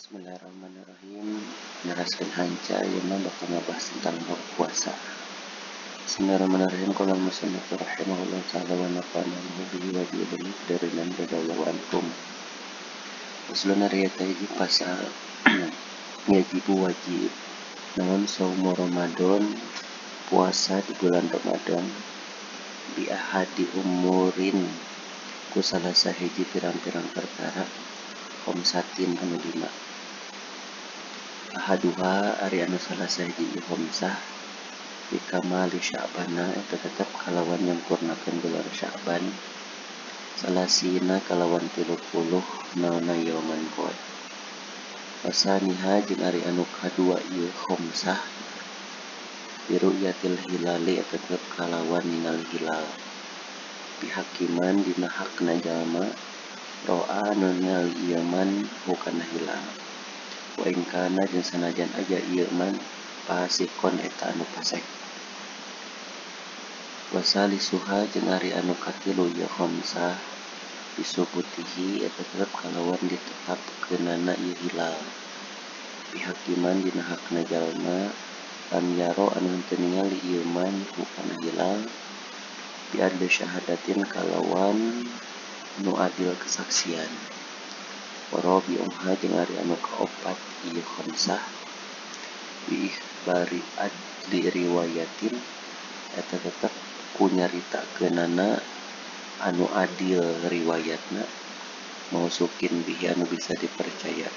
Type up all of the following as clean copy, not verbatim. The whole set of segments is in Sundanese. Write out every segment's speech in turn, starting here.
Bismillahirrahmanirrahim. Nyeraskeun hanca ayeuna bakal ngabahas tentang puasa. Bismillahirrahmanirrahim. Qala musannif rahimahullah ta'ala wa nafa'ana bihi wa bi ilmihi dari man radallahu ankum. Usulun riyata hiji pasal wajib namun saumu Ramadan, puasa di bulan Ramadan bi ahadi umurin ku salah sahiji pirang-pirang perkara khamsatin anu 5. Ahaduha ari anu salah sahiji khamsah bikamali Sya'bana eta tetep kalawan nyempurnakeun bulan Sya'ban salasina kalawan 30 naonna yauman poe. Wasaniha jeung ari anu kadua ieu khamsah biru'yatil hilali eta tetep kalawan ningali hilal bihakiman dina hakna jalma ro'a anu ningali ieu man hukana hilal wa in kana jeung sanajan aja ieu man pasikon eta anu pasek. Wasalisuha jeung ari anu katilu ieu khamsah bisubutihi eta tetep kalawan ditetapkeunana ieu hilal bihakiman dina hakna jalma lam yaro anu henteu ningali ieu man hukana hilal biadli syahadatin kalawan nu adil kesaksian. Warabi'uha jeung ari anu kaopat ieu khamsah bi ikhbari adli riwayatin eta tetep ku nyaritakeunana anu adil riwayatna mausukin bihi anu bisa dipercaya.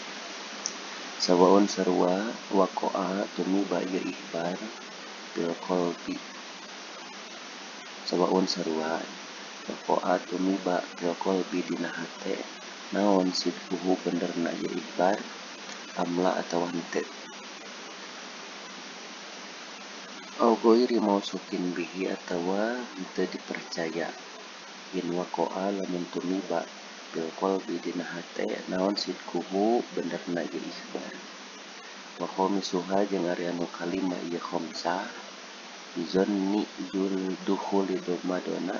Sawaun sarua waqa'a tumiba ieu ikhbar bil qalbi. Sawaun sarua waqa'a tumiba bil qalbi dina hate naon sidquhu benerna ieu ikhbar amla atawa henteu. Au ghairi mausukin bihi atawa henteu dipercaya. In waqa'a lamun tumiba bil qalbi dina hate naon sidquhu benerna ieu ikhbar. Wa khamisuha jeung ari anu kalima ieu khamsah bizanni dukhuli Ramadana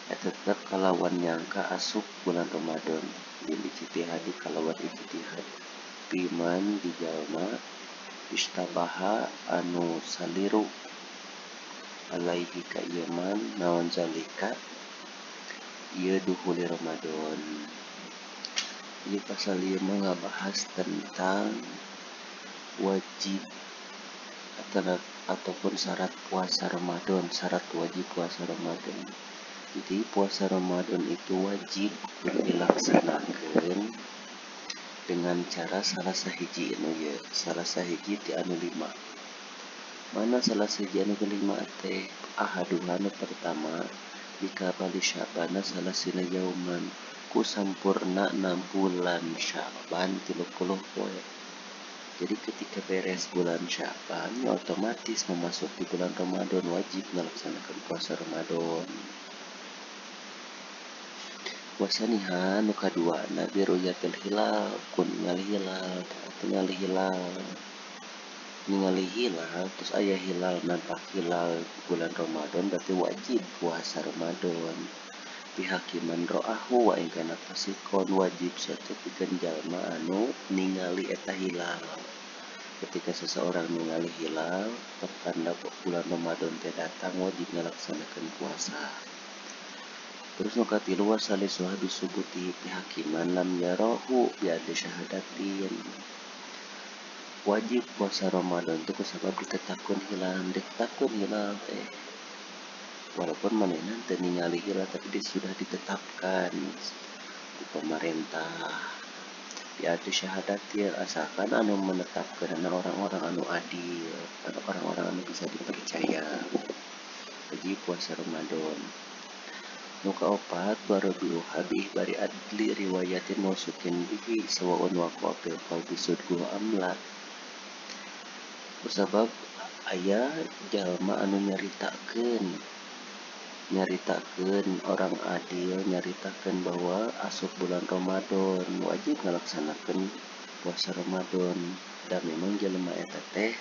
eta tetep kalawan nyangka asup bulan Ramadan bil ijtihadi kalawan ijtihad biman di jalma istabaha anu saliru alaihi ka ieu man naon zalika ieu dukhuli Ramadan. Ieu pasal ieu mah ngabahas tentang wajib ataupun syarat puasa Ramadan, syarat wajib puasa Ramadan. Jadi puasa Ramadan itu wajib dilaksanakeun dengan cara salah sahiji anu ieu, salah sahiji ti anu 5. Mana salah sahiji anu kelima teh? Ahaduha anu pertama bikabali Sya'bana salasina yauman ku sampurnana bulan Sya'ban 30 poe. Jadi ketika beres bulan Sya'ban otomatis memasuki bulan Ramadan wajib melaksanakan puasa Ramadan. Wasaniha nu kadua nabi ru'yatil hilal kun ningali hilal terus aya hilal nampak hilal bulan Ramadan berarti wajib puasa Ramadan. Bihakiman ro'ahu wa in kana fasikon wajib saeutik jalma anu ningali eta hilal. Ketika seseorang ningali hilal pertanda bulan Ramadan teh datang wajib melaksanakan puasa. Terus nu katilu wasalisuha bisubuti bihakiman lam yarahu biadli syahadatin. Wajib puasa Ramadan itu kusabab ditetapkeun hilal, teh. Walaupun manehna teu ningali hilal tapi sudah ditetapkan di pemerintah. Biadli syahadatin asalkan anu menetapkeunna orang-orang anu adil, orang-orang anu bisa dipercaya. Wajib puasa Ramadan. Nu kaopat warabi'uha bi ikhbari adli riwayatin mausukin bihi sawaun waqa'a fil qalbi sidquhu amla. Kusabab aya jalma anu nyaritakeun orang adil nyaritakeun bahwa asup bulan Ramadan wajib ngalaksanakeun puasa Ramadan dan memang jalma eta teh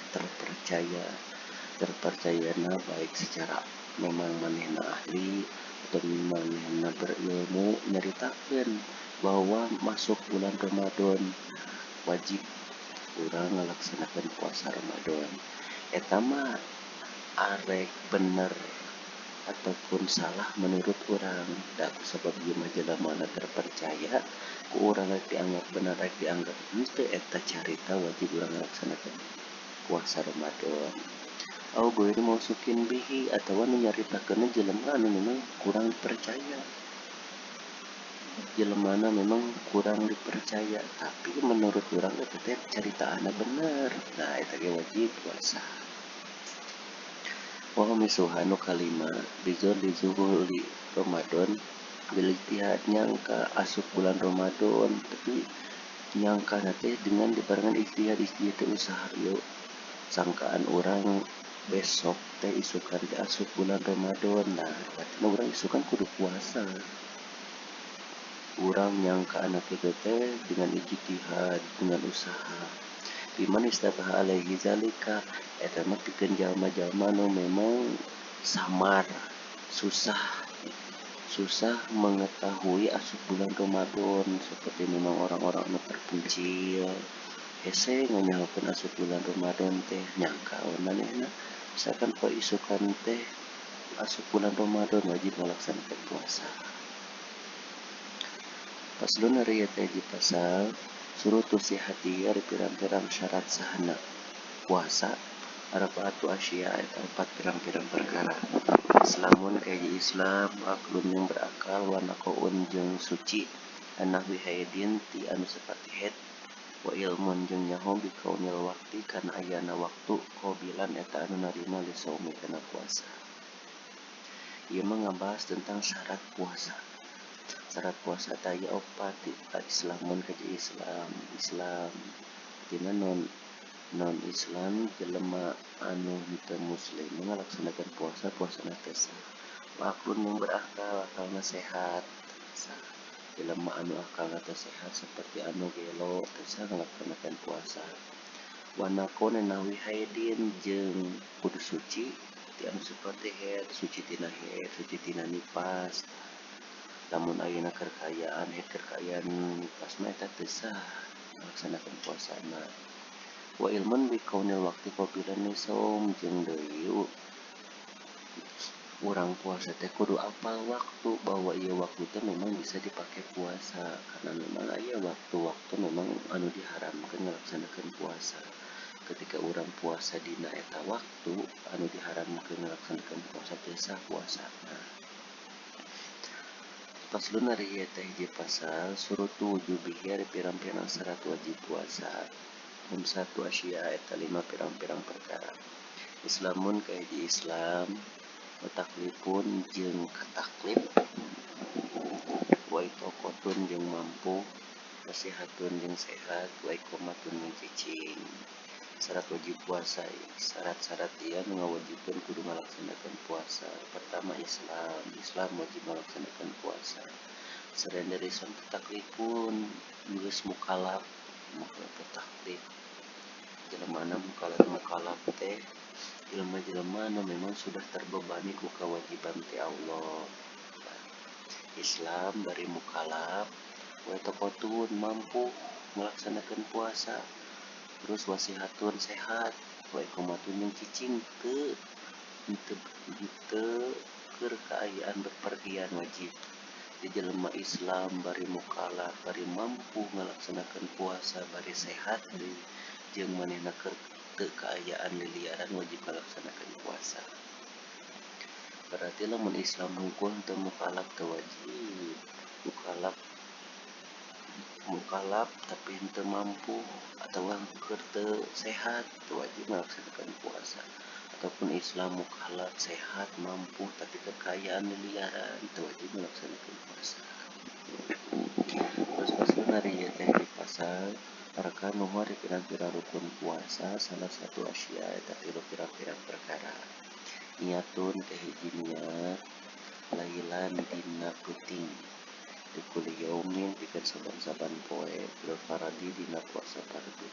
terpercayana baik secara memang manehna ahli atau manehna berilmu nyaritakeun bahwa masuk bulan Ramadan wajib urang ngalaksanakeun puasa Ramadan. Eta mah arek bener ataupun salah menurut urang, da sabab ieu mah jelemana terpercaya ku urang rek dianggap bener rek dianggap henteu eta carita wajib urang ngalaksanakeun puasa Ramadan. Gue mau sukin bihi atawa nu nyaritakeun jelema anu memang kurang percaya. Jelemana memang kurang dipercaya, tapi menurut urang eta teh caritaana bener. Nah, eta ge wajib puasa. Wa misuha nu kalima bizon di zuhul di Ramadan bilitihad nyangka asup bulan Ramadan, tapi nyangka teh dengan dibarengan ijtihad teh usaha yuk. Sangkaan orang besok teh isukan teh asup bulan Ramadan. Nah, berarti orang isukan kudu puasa. Urang nyangka anak itu teh dengan ijtihad, dengan usaha. Biman istabaha alaihi zalika, eta mah pikeun jalma-jalma nu memang samar, susah mengetahui asup bulan Ramadan, seperti memang orang-orang nu terpencil. Hese nganyahokeun asup bulan Ramadan teh nyangka manehna misalkan poe isukan teh asup bulan Ramadan wajib ngalaksanakeun puasa. Paslun ari teh di pasal surutu sihati ari pirang-pirang syarat sahana puasa arba'atu asya eta 4 pirang-pirang perkara. Islamun kaji Islam aklun yang berakal wa naqaun jeung suci anahwi haidin ti anu sapati haid wa ilmun jeung nyaho bi kaunil wakti kana ayana waktu qabilan eta anu narima li saumi kana puasa. Ieu mah ngabahas tentang syarat puasa. Syarat puasa taya opat Islamun kaji Islam tina non Islam jelema anu henteu muslim ngalaksanakeun puasana teh sah. Aklun yang berakal akalna sehat. Jelema anu akalna teh sehat seperti anu gelo teh sah ngalaksanakeun puasa. Wanakon nahwi haidin jeung kudu suci ti anu seperti haid, suci tina nifas. Lamun ayeuna kekayaan nifas mah eta teu sah ngalaksanakeun puasana. Wa ilmun bi kaunil waqti qabilan saum jeung deui urang puasa teh kudu apal waktu bahwa ieu waktu teh memang bisa dipakai puasa karena memang aya waktu-waktu memang anu diharamkeun ngalaksanakeun puasa. Ketika urang puasa dina eta waktu anu diharamkeun ngalaksanakeun puasa teh sah puasana. Paslun ari ieu teh hiji pasal surutu wujubihi ari pirang-pirang syarat wajib puasa. Satu asya eta 5 pirang-pirang perkara. Islamun kahiji Islam wa taklifun jeung kataklif wa itaqatun jeung mampu wasihatun jeung sehat wa iqamatun jeung cicing. Syarat wajib puasa, syarat-syarat ieu nu ngawajibkeun kudu ngalaksanakeun puasa. Pertama Islam wajib ngalaksanakeun puasa. Selain dari Islam taklifun geus mukallaf taklif. Jelema mukallaf teh jelema nu memang sudah terbebani ku kewajiban ti Allah. Islam bari mukallaf wa taqatun mampu melaksanakeun puasa. Terus wasihatun sehat wa iqamatun jeung cicing teu keur kaayaan bepergian wajib. Di jelema Islam bari mukallaf bari mampu ngalaksanakeun puasa bari sehat deui jeung manehna keur teu kaayaan liliaran wajib ngalaksanakeun puasa. Berarti lamun Islam hungkul teu mukallaf teu wajib. Mukallaf tapi henteu mampu atawa keur teu sehat teu wajib ngalaksanakeun puasa. Ataupun Islam mukallaf sehat mampu tapi kekayaan liliaran teu wajib ngalaksanakeun puasa. Terus paslun ari ieu teh di pasal arkanuhu ari pirang-pirang rukun puasa salah satu asya eta 3 pirang-pirang perkara. Niatun kahiji niat lailan dina peuting di kulli yaumin pikeun saban-saban poe bil faradi dina puasa fardu.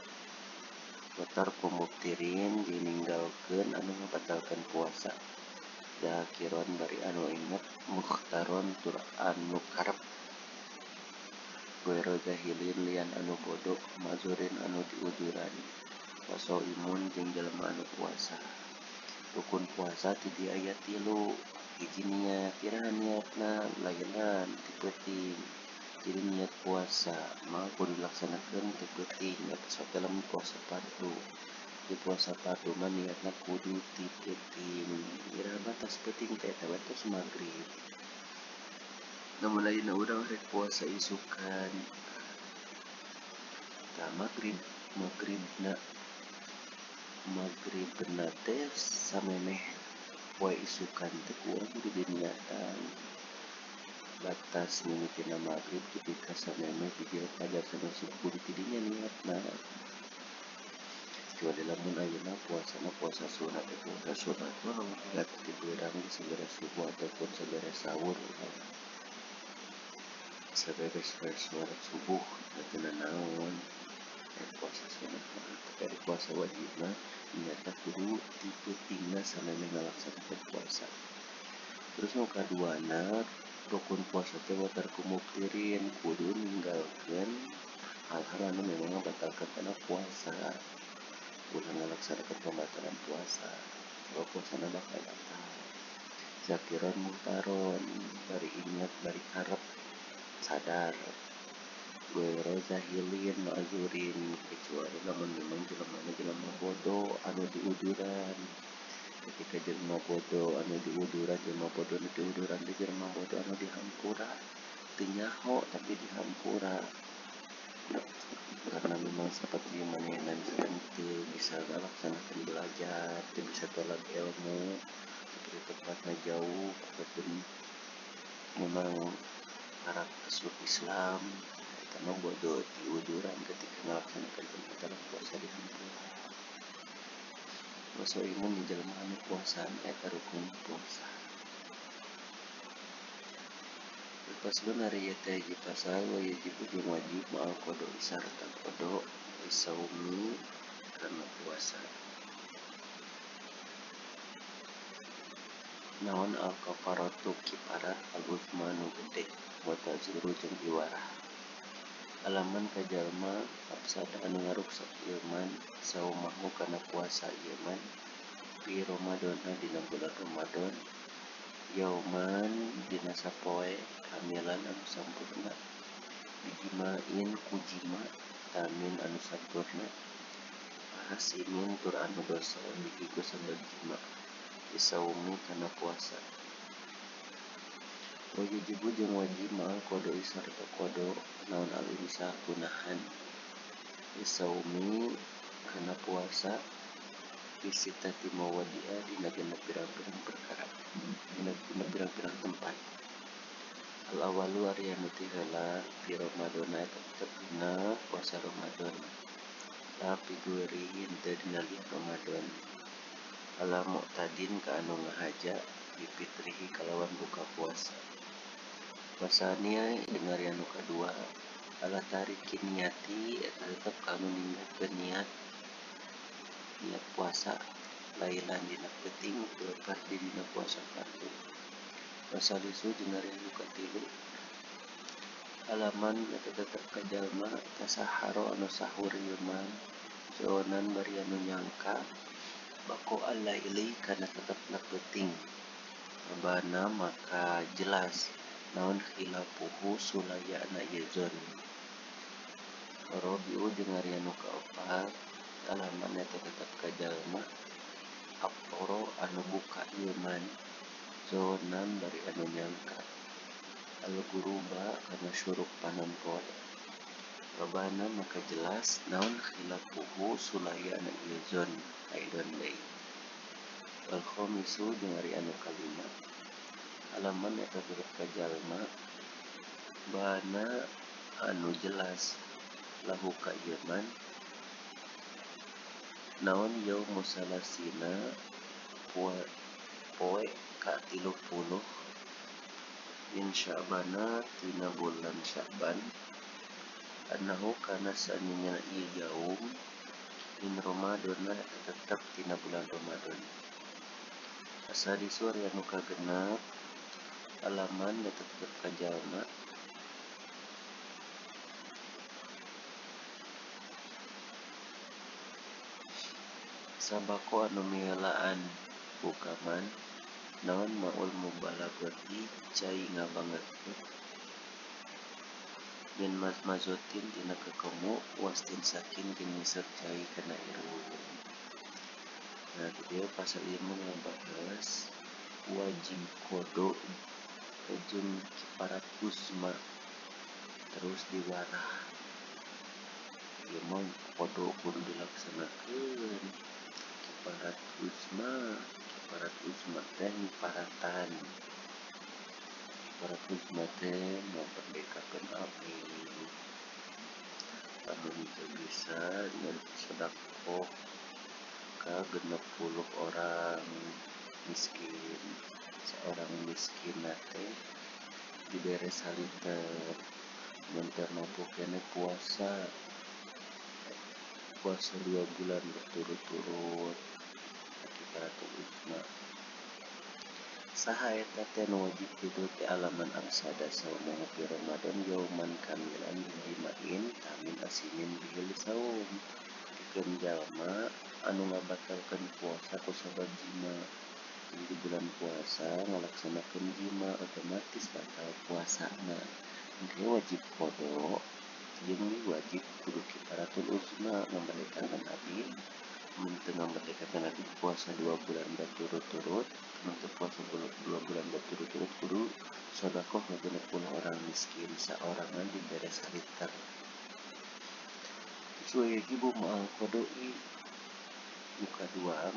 Watar pemuktirin dininggalkeun anu ngabatalkeun puasa. Zakiron bari anu inget mukhtaron tur anu karep. Guero jahilin lian anu bodoh mazurin anu diujuran poso imun jeung jelema anu puasa. Rukun puasa ti di aya 3 hiji niat iraha niatna lailan ti peuting. Jadi niat puasa mah kudu dilaksanakeun ti peuting eta sok dalam puasa fardu. Di puasa fardu mah niatna kudu ti peuting. Iraha batas peuting teh eta batas magrib. Namun lainna urang rek puasa isukan tah magribna teh samemeh poe isukan teh urang kudu diniatan batas mimitina magrib dugi ka samemeh hiji fajar sampai subuh ti dinya niatna. Kecuali lamun ayeuna puasana puasa sunat eta puasa sunat mah ingat ti beurang sabere subuh ataupun sabere sahur saberes sholat subuh eta naon puasa sunat mah. Tapi puasa wajib mah niatna kudu ti peutingna samemeh ngalaksanakeun puasa. Terus nu kaduana rukun puasa teh watar kumuktirin kudu ninggalkeun hal-hal anu memang ngabatalkeun kana puasa. Ulah ngalaksanakeun pembatalan puasa. Kalau puasana bakal batal. Zakiron muhtaron bari inget bari karep sadar. Guero jahilin ma'zurin kecuali lamun memang jelema bodoh anu diujuran. Ketika jelema bodoh anu diujuran teh jelema bodoh anu dihampura. Teu nyaho tapi dihampura. Karena memang seperti manehna misalkan teu bisa ngalaksanakeun belajar, teu bisa tolak ilmu, seperti tempatna jauh ataupun memang karak kesup Islam, eta mah bodoh diujuran ketika ngalaksanakeun pembatalan puasa dihampura. Poso imun di jelema anu puasana eta rukun puasa. Faslun ari teh hiji pasal wa yajibu jeung wajib ma'al qada sarta qada isaumi kana puasa. Naon al kafaratu kifarat al utsmanu gede wa ta'ziru jeung iwarah. Alaman ka jalma absada anu ngaruksak ieu man saumahu kana puasa ieu man fi Ramadana dina bulan Ramadan yauman dina sapoe kamilan anu sampurna bijimain kujima tamin anu sampurna hasimin tur anu dosa bihi ku sambal jima isaumi kana puasa. Wajibu jeung wajib ma'al qada sarta qada naon al imsak kunahan isaumi kana puasa bisitati mawadi'a dina genep pirang-pirang perkara dina pirang-pirang tempat. Al awalu ari anu ti heula fi Ramadana eta tetep dina puasa Ramadan. Tapi guerihin teh dina lian Ramadan. Ala mu'tadin ka anu ngahaja bifitrihi kalawan buka puasa. Wasania jeung ari anu kadua ala tarikin niati eta tetep ka anu ninggalkeun niat puasa lailan dina peuting tur fardi dina puasa fardu. Wasalisu jeung ari anu katilu alaman eta tetep ka jalma tasaharo anu sahur ieu mah zonan bari anu nyangka bako al-laili kana tetepna peuting. Abana maka jelas naon khilafuhu sulayana ieu zon. Rabiu jeung ari anu kaopat alaman eta tetep ka jalma aptoro anu buka ieu man zonan bari anu nyangka al-guruba kana syuruk panon poe. Babana maka jelas naon khilafuhu sulayana ieu zon aidon deui. Wal khamisu jeung ari anu kalima alaman eta tetep ka jalma bana anu jelas lahu ka ieu man naon yaumus salasina poe ka 30 min Sya'bana tina bulan Sya'ban annahu kana sanina ieu yaum min Ramadana tetep tina bulan Ramadan. Asadisu ari anu kagenep alaman tetep ka jalma Sabako anu mihelaan bukaman naon maul mubalaghah cai ngabanget yen mas mazotin tina kekemu wastin sakin jenisar cai kena irung. Nah dia pasal 5 wajib kodo jeung kiparat usma terus diwarah. Ieu mah kodo kudu dilaksanakeun kiparat usma teh paratan. Kiparat usma teh merdekakeun abdi. Lamun teu bisa ngan sedekah ka 60 orang miskin. Seorang miskin teh dibere saliter. Mun teu mampu keneh puasa 2 bulan berturut-turut kiparat usma. Saha eta teh nu wajib kitu teh alaman aksada saum fi Ramadan yauman kamilan dijimain tamin asinin bihil saum. Pikeun jalma anu ngabatalkeun puasa ku sabab jima. Di bulan puasa ngalaksanakeun jima otomatis batal puasana. Engke wajib kodo jeung wajib kudu kifaratul usma ngamerdekakeun abdi. Mun teu ngamerdekakeun abdi puasa 2 bulan berturut-turut, mun teu puasa 2 bulan berturut-turut kudu sedekah ka 60 orang miskin, saorangan dibere saliter. Sesuai ibu moal kodoi.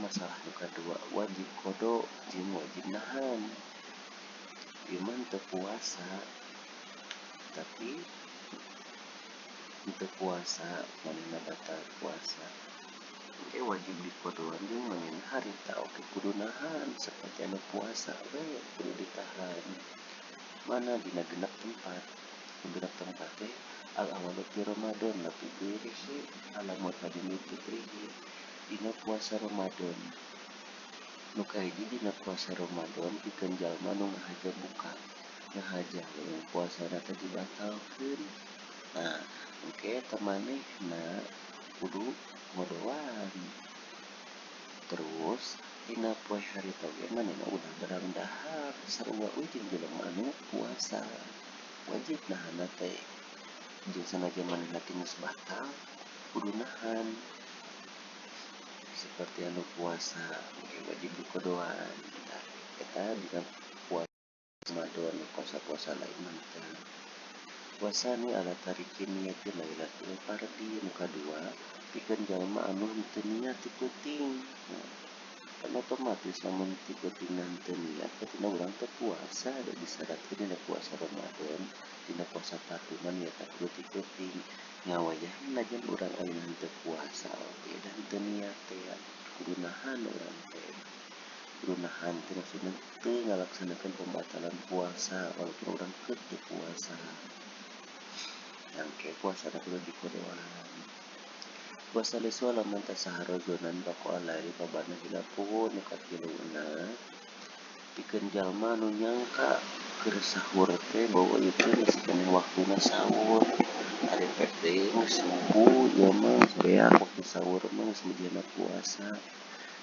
Masalah nu kadua wajib kodo jeung wajib nahan. Ieu mah teu puasa tapi untuk puasa manehna batal puasa engke wajib dikodoan jeung manehna harita oge kudu nahan saperti anu puasa we kudu ditahan. Mana dina genep tempat teh al-awalu fi Ramadan lafi ghairihi alamat hadini fitrihi. Dina puasa Ramadan nu kahiji dina puasa Ramadan pikeun jalma nu ngahaja buka ngahaja puasana teh dibatalkeun. Nah engke teh manehna kudu ngodoan. Terus dina poe harita oge manehna ulah barang dahar sarua we jeung jelema anu puasa. Wajib nahanna teh jeung sanajan manehna geus batal kudu nahan. Seperti anu puasa wajib dikodoan. Eta dina puasa Ramadan puasa-puasa lain mah teh. Puasa ni ala tarikin niat Lailatul Fardhi. Nu kadua pikeun jalma anu henteu niat ti peuting. Kan otomatis lamun ti peutingna henteu niat berarti urang teh puasa da disyaratkeun dina puasa Ramadan. Dina puasa tahunan niatna kudu ti peuting. Ngawayahna najan urang ayeuna henteu puasa oge da henteu niat teh kudu nahan urang teh. Kudu nahan teh maksudna teu ngalaksanakeun pembatalan puasa walaupun urang keur teu puasa. Engke puasana kudu dikodoan. Puasa lesu lamun tasaharozonan bako alari babana hilapuh nu katiluna pikeun jalma nu nyangka keur sahur teh bahwa ieu teh geus keneh waktuna sahur. Ari pek deui geus subuh ieu mah sorea waktu sahur mah geus menjana puasa.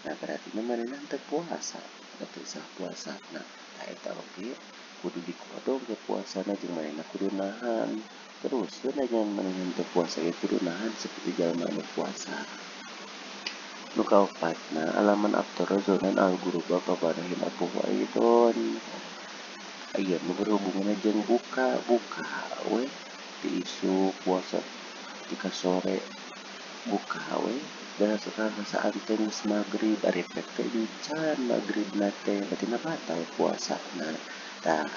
Nah berarti manehna henteu puasa, teu sah puasana. Tah eta oge kudu dikodo ge puasana jeung manehna kudu nahan. Terus najan manehna henteu puasa ge kudu nahan saperti jalma anu puasa. Nu kaopatna alaman aftarozonan al-ghuruba fabarahin apu aidon. Aya nu berhubungan jeung buka we di isu puasa tika sore buka we dan sekarang saat teh geus magrib ari pek teh can magribna teh berarti batal puasana. Tah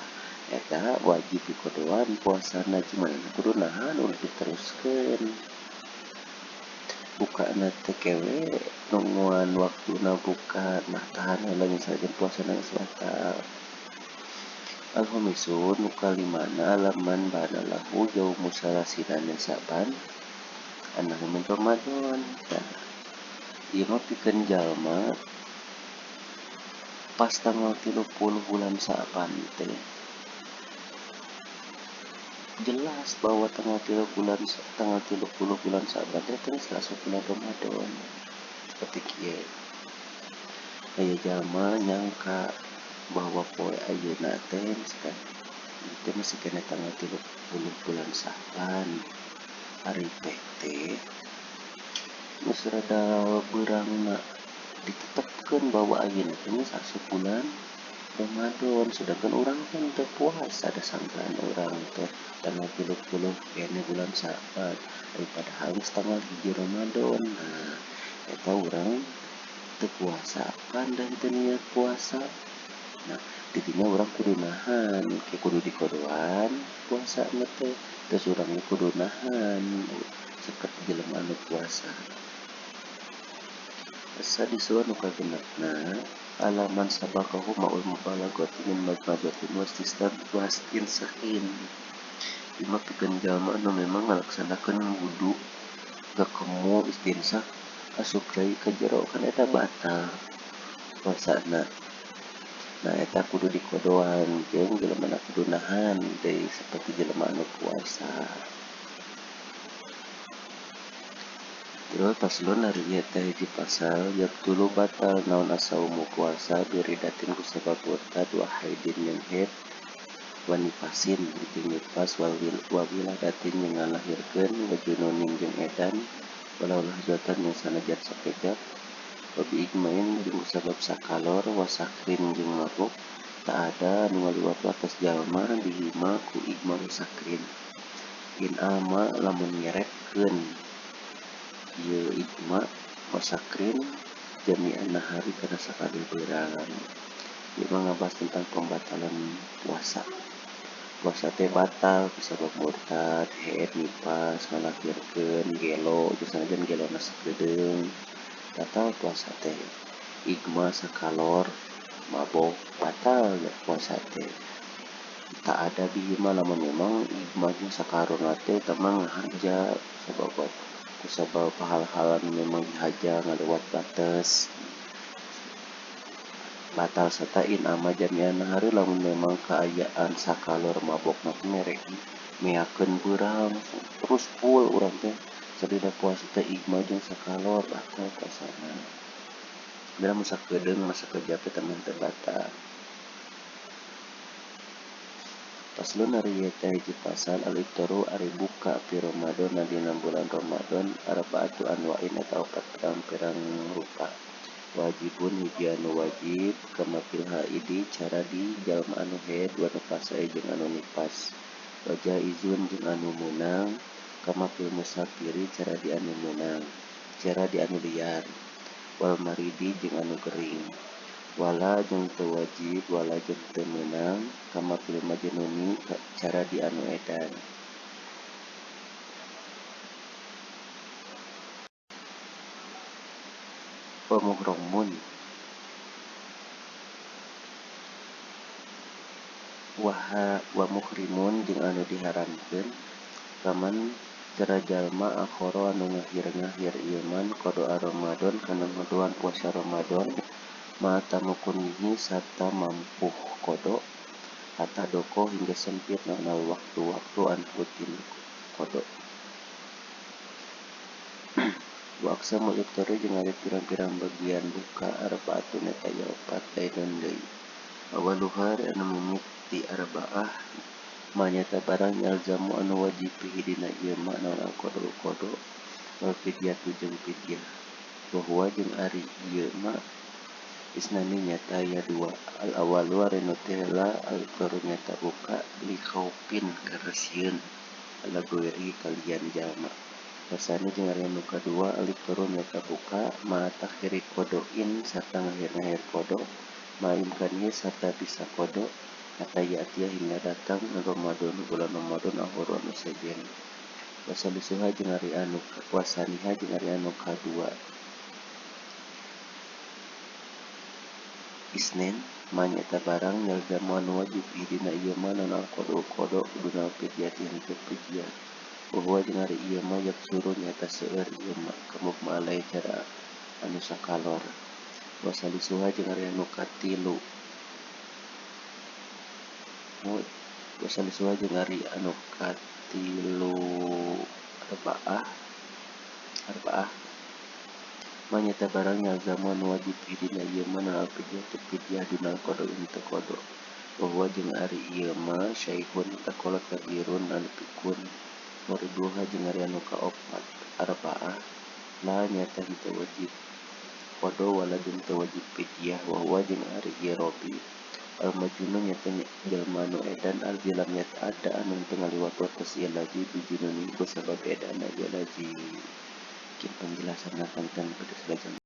eta wajib dikodoan puasana cuma kudu nahan ulah diteruskeun. Bukana teh kewe nungguan waktuna buka nah tahan heula misalkan puasana geus batal. Al-khamisun nu kalimana laman ba'da lahu yaumu salasina min Sa'ban anahu min Ramadan. Ieu mah pikeun jalma pas tanggal 30 bulan Sa'ban teh jelas bahwa tanggal 30 bulan Sa'ban teh geus masuk bulan Ramadan. seperti kieu. Aya jalma nyangka bahwa poe ayeuna teh misalkan itu masih kena tanggal 30 bulan Saban hari PT geus rada beurangna ditetepkeun bahwa ayeuna teh geus asup bulan Ramadan, sedangkan orang kan teu puasa ada sangkaan orang teh tanggal 30 kene bulan Saban daripada halus tanggal 1 Ramadan. Nah, eta urang teu puasa kan dan teu niat puasa. Nah, didinya urang kudu nahan, kudu dikodoan puasa teh. Terus urang kudu nahan seperti jelema anu puasa. Asa disuan nu kagenepna alaman sabakahu ma'ul mubalaghati min majmabatin wastin sahin. Ima pikeun jalma anu memang ngalaksanakeun wudu gakemu istinsak asup deui ka jero kan eta batal puasana. Nah, eta kudu dikodoan jeung jelema kudu nahan deui seperti jelema anu puasa. Terus paslon hari ieu teh hiji pasal yak tulu batal naon asaumu puasa biridatin kusabab murtad wa haidin min haid wa nifasin jeung nifas wawiladatin yang ngalahirkeun wa jununin jeung edan walau lahzatan yang sanajan sakejap wa biigmain jeung kusabab sakalor wa sakrin jeung mabuk tak ada anu ngaliwat batas jalma dihima ku igma sakrin in ama lamun nyeretkeun ieu igma masakrin jami'an nahari kana sakali beurang. Ieu ngabahas tentang pembatalan puasa. Puasa teh batal kusabab murtad, haid, nifas, ngalahirkeun, gelo, jeung sanajan gelona sakedeung. Batal puasa teh. Igma sakalor, mabok, batal ya puasa teh. Tak ada bihima lamun memang igma jeung sakarona teh tamang ngahaja kusabab hal-hal anu memang dihaja ngalewat batas. Batal serta in ama jami'an nahari lamun memang kaayaan sakalor mabokna teh mere meakeun beurang terus full urang teh sadina puasa teh igma jeung sakalor batal puasana. Lamun sakedeung masa sakejap teh teh batal. Paslon ari ieu teh hiji pasal al-iftaru ari buka fi Ramadan dina bulan Ramadan arba'atu anwa'in eta 4 pirang-pirang rupa. Wajibun hiji anu wajib kama fil haidi cara di jalma anu haid wa nifasa jeung anu nifas. Wa jaizun jeung anu meunang kama fil musafiri cara di anu meunang. Cara di anu liar. Wal maridi jeung anu gering. Wala jeung teu wajib wala jeung teu meunang kama fil majnuni cara di anu edan. Wa muhramun wa muhrimun jeung anu diharamkeun kaman cara jalma akhara anu ngahir-ngahir ieu man qada Ramadan kana ngadoan puasa Ramadan ma tamukunihi sarta mampuh kodo hatta doko hingga sempit naon waktu-waktu anputin kodo. Wa aqsamul iftari jeung ari pirang-pirang bagian buka arba'atun eta aya 4 daidun deui. Awaluha anu mimiti arba'ah manyata barang yalzamu anu wajib dina ieu ma naon al-qada wal fidyatu jeung fidyah. Wa huwa jeung ari ieu ma isnani nyata aya 2. Al-awalu ari nu teh heula al-iftaru nyata buka li khaufin karena sieun ala goiri kalian jalma. Rasana jeung ari anu kadua al-iftaru nyata buka ma takhiri kodoin sarta ngahir-ngahir kodo ma imkanihi sarta bisa kodo hatta ya'tiya hingga datang Ramadan bulan Ramadan akhir anu sejen. Wasalisuha jeung ari anu wasaniha jeung ari anu kadua Isnin manyata barang yalzamu anu wajib dina ieu ma naon al-qada kuduna fidyah yang fidyah. Bahwa jeung ari ieu ma yaksuru nyata seueur ieu ma kamuk maalai cara anu sakalor. Wasalisuha jeung ari anu katilu wasalisuha jeung ari anu katilu arba'ah Manyata barangnya zaman wajib hidina ieu mana alfidyatu fidyah dunal qada inta qada. Bahwa jeung ari ieu mah syaihun takolot kabirun anu pikun murduha jeung ari anu kaopat arba'ah la nyata hita wajib qada waladun teu wajib fidyah bahwa jeung ari ieu robi al majnun nyata jalma anu edan al lam yata'adda anu teu ngaliwat wates ieu laji bijunun ku sabab edana ieu laji. Mungkin penjelasan konten pada selesai.